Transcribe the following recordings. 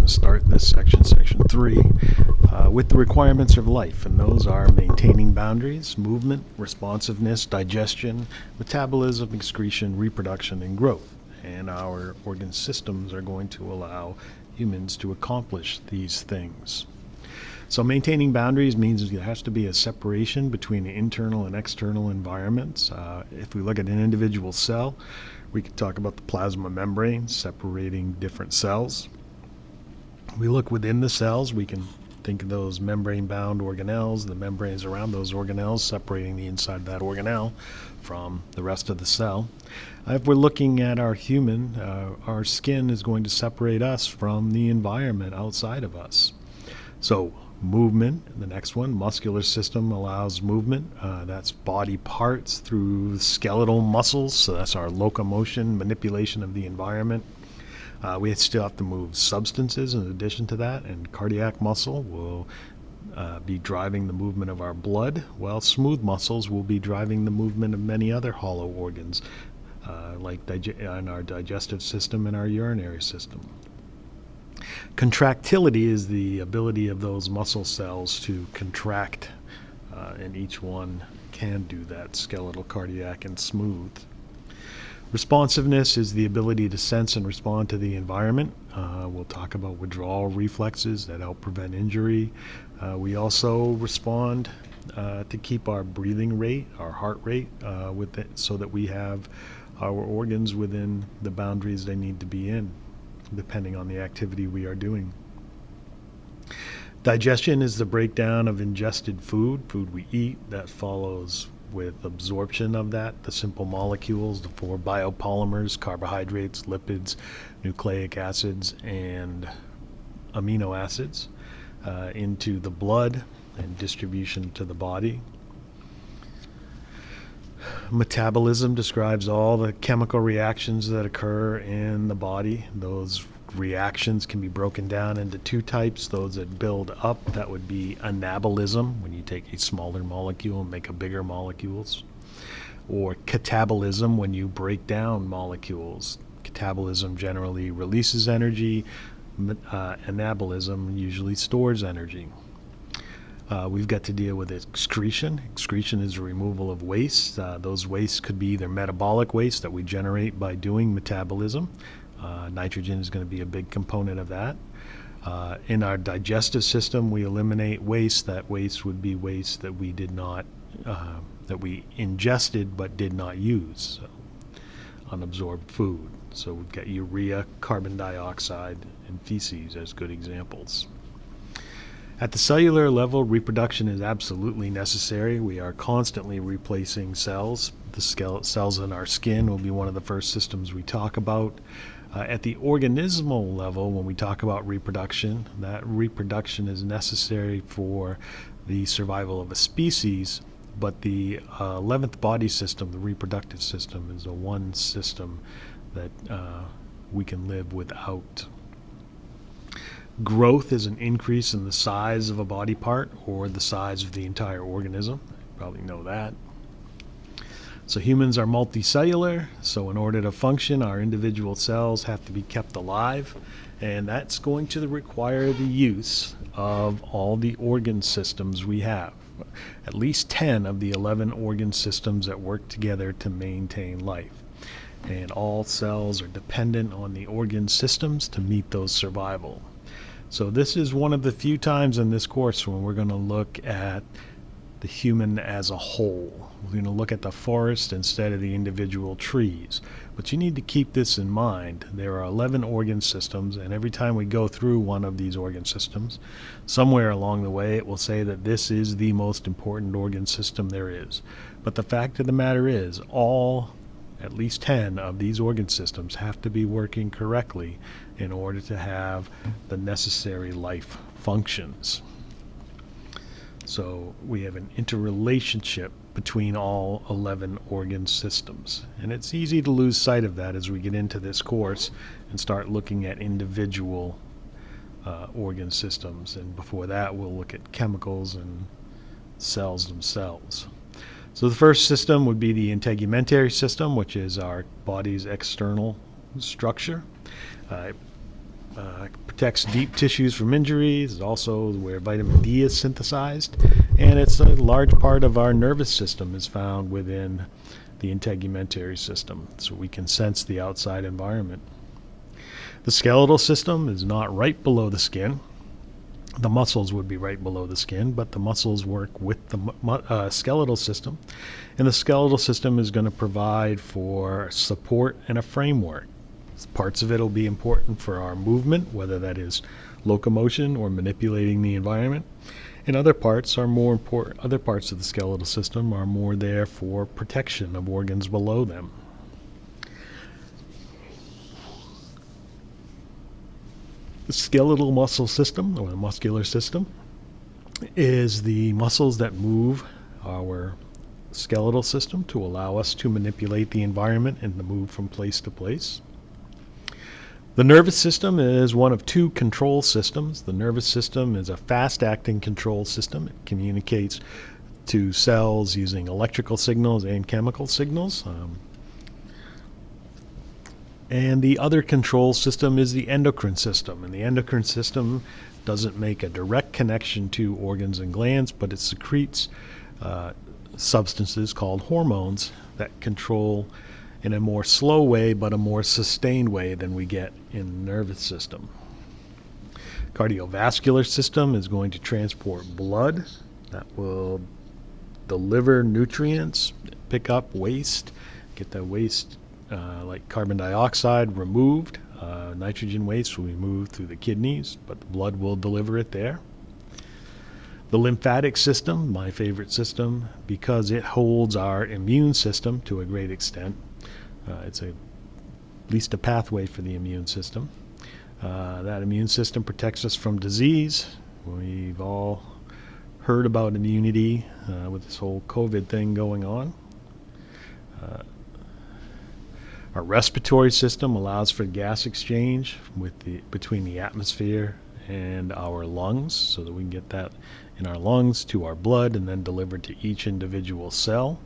to start this section, section 3, with the requirements of life, and those are maintaining boundaries, movement, responsiveness, digestion, metabolism, excretion, reproduction, and growth. And our organ systems are going to allow humans to accomplish these things. So maintaining boundaries means there has to be a separation between the internal and external environments. If we look at an individual cell, we could talk about the plasma membrane separating different cells. We look within the cells, we can think of those membrane-bound organelles, the membranes around those organelles separating the inside of that organelle from the rest of the cell. If we're looking at our human, our skin is going to separate us from the environment outside of us. So movement, the next one, muscular system allows movement. That's body parts through skeletal muscles, so that's our locomotion, manipulation of the environment. We still have to move substances in addition to that, and cardiac muscle will be driving the movement of our blood, while smooth muscles will be driving the movement of many other hollow organs, like in our digestive system and our urinary system. Contractility is the ability of those muscle cells to contract, and each one can do that, skeletal, cardiac, and smooth. Responsiveness is the ability to sense and respond to the environment. We'll talk about withdrawal reflexes that help prevent injury. We also respond to keep our breathing rate, our heart rate, with it, so that we have our organs within the boundaries they need to be in, depending on the activity we are doing. Digestion is the breakdown of ingested food we eat. That follows with absorption of that, the simple molecules, the 4 biopolymers, carbohydrates, lipids, nucleic acids, and amino acids, into the blood and distribution to the body. Metabolism describes all the chemical reactions that occur in the body. Those reactions can be broken down into 2 types. Those that build up, that would be anabolism, when you take a smaller molecule and make a bigger molecules, or catabolism, when you break down molecules. Catabolism generally releases energy. Anabolism usually stores energy. We've got to deal with excretion. Excretion is the removal of waste. Those wastes could be either metabolic waste that we generate by doing metabolism. Nitrogen is going to be a big component of that. In our digestive system, we eliminate waste. That waste would be waste that we did not, that we ingested but did not use. So, unabsorbed food. So we've got urea, carbon dioxide, and feces as good examples. At the cellular level, reproduction is absolutely necessary. We are constantly replacing cells. The cells in our skin will be one of the first systems we talk about. At the organismal level, when we talk about reproduction, that reproduction is necessary for the survival of a species, but the 11th body system, the reproductive system, is the one system that we can live without. Growth is an increase in the size of a body part or the size of the entire organism. You probably know that. So humans are multicellular, so in order to function, our individual cells have to be kept alive, and that's going to require the use of all the organ systems we have. At least 10 of the 11 organ systems that work together to maintain life. And all cells are dependent on the organ systems to meet those survival. So this is one of the few times in this course when we're going to look at the human as a whole. We're going to look at the forest instead of the individual trees. But you need to keep this in mind. There are 11 organ systems, and every time we go through one of these organ systems, somewhere along the way it will say that this is the most important organ system there is. But the fact of the matter is, at least 10 of these organ systems have to be working correctly in order to have the necessary life functions. So we have an interrelationship between all 11 organ systems. And it's easy to lose sight of that as we get into this course and start looking at individual organ systems. And before that, we'll look at chemicals and cells themselves. So the first system would be the integumentary system, which is our body's external structure. Protects deep tissues from injuries. It's also where vitamin D is synthesized, and it's a large part of our nervous system is found within the integumentary system, so we can sense the outside environment. The skeletal system is not right below the skin. The muscles would be right below the skin, but the muscles work with the skeletal system, and the skeletal system is going to provide for support and a framework. Parts of it will be important for our movement, whether that is locomotion or manipulating the environment, and other parts are more important. Other parts of the skeletal system are more there for protection of organs below them. The skeletal muscle system, or the muscular system, is the muscles that move our skeletal system to allow us to manipulate the environment and to move from place to place. The nervous system is one of two control systems. The nervous system is a fast-acting control system. It communicates to cells using electrical signals and chemical signals. And the other control system is the endocrine system. And the endocrine system doesn't make a direct connection to organs and glands, but it secretes substances called hormones that control in a more slow way, but a more sustained way than we get in the nervous system. Cardiovascular system is going to transport blood that will deliver nutrients, pick up waste, get the waste like carbon dioxide removed. Nitrogen waste will be moved through the kidneys, but the blood will deliver it there. The lymphatic system, my favorite system, because it holds our immune system to a great extent. It's at least a pathway for the immune system. That immune system protects us from disease. We've all heard about immunity with this whole COVID thing going on. Our respiratory system allows for gas exchange between the atmosphere and our lungs, so that we can get that in our lungs to our blood and then delivered to each individual cell.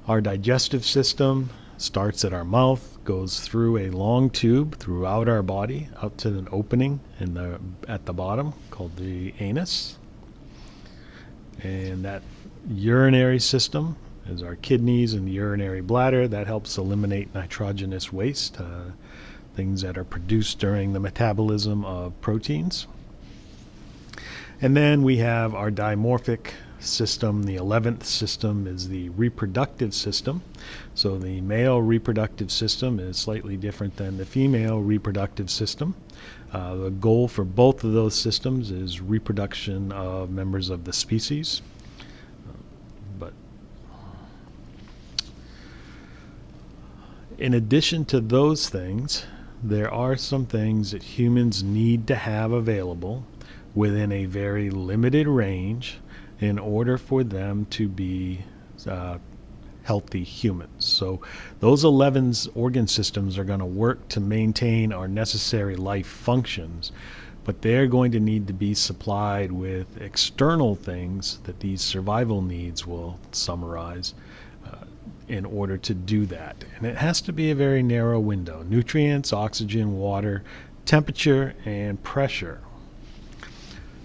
Our digestive system starts at our mouth, goes through a long tube throughout our body out to an opening at the bottom called the anus. And that urinary system is our kidneys and the urinary bladder. That helps eliminate nitrogenous waste, things that are produced during the metabolism of proteins. And then we have our dimorphic system. The 11th system is the reproductive system. So the male reproductive system is slightly different than the female reproductive system. The goal for both of those systems is reproduction of members of the species. But in addition to those things, there are some things that humans need to have available within a very limited range in order for them to be healthy humans. So those 11 organ systems are going to work to maintain our necessary life functions, but they're going to need to be supplied with external things that these survival needs will summarize in order to do that. And it has to be a very narrow window: nutrients, oxygen, water, temperature, and pressure.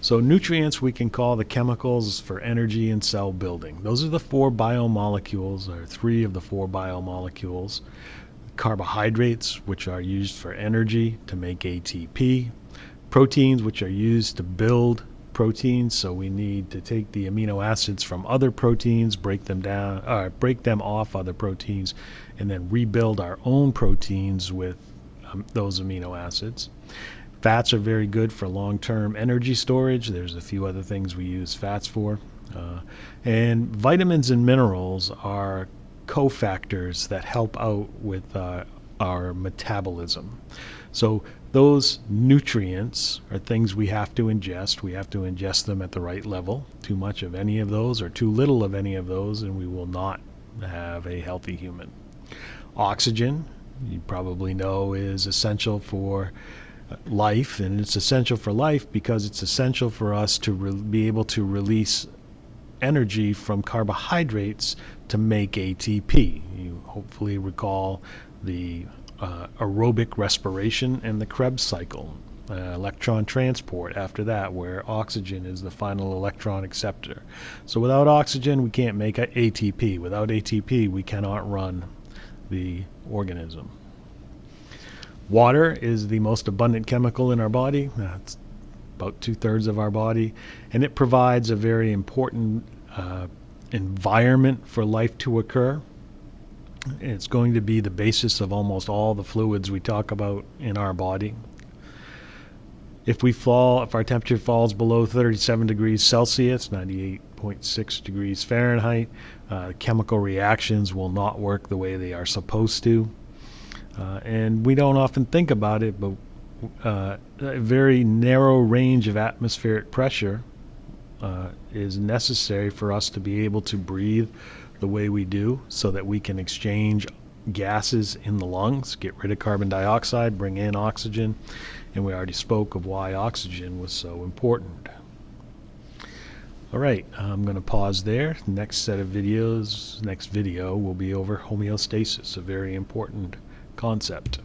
So nutrients we can call the chemicals for energy and cell building. Those are the four biomolecules, or three of the four biomolecules. Carbohydrates, which are used for energy to make ATP. Proteins, which are used to build proteins. So we need to take the amino acids from other proteins, break them off other proteins, and then rebuild our own proteins with those amino acids. Fats are very good for long-term energy storage. There's a few other things we use fats for. And vitamins and minerals are cofactors that help out with our metabolism. So those nutrients are things we have to ingest. We have to ingest them at the right level. Too much of any of those or too little of any of those, and we will not have a healthy human. Oxygen, you probably know, is essential for life, and it's essential for life because it's essential for us to be able to release energy from carbohydrates to make ATP. You hopefully recall the aerobic respiration and the Krebs cycle. Electron transport after that, where oxygen is the final electron acceptor. So without oxygen, we can't make ATP. Without ATP, we cannot run the organism. Water is the most abundant chemical in our body. It's about 2/3 of our body, and it provides a very important environment for life to occur. It's going to be the basis of almost all the fluids we talk about in our body. If our temperature falls below 37 degrees Celsius, 98.6 degrees Fahrenheit, chemical reactions will not work the way they are supposed to. And we don't often think about it, but a very narrow range of atmospheric pressure is necessary for us to be able to breathe the way we do, so that we can exchange gases in the lungs, get rid of carbon dioxide, bring in oxygen. And we already spoke of why oxygen was so important. All right, I'm going to pause there. Next video will be over homeostasis, a very important concept.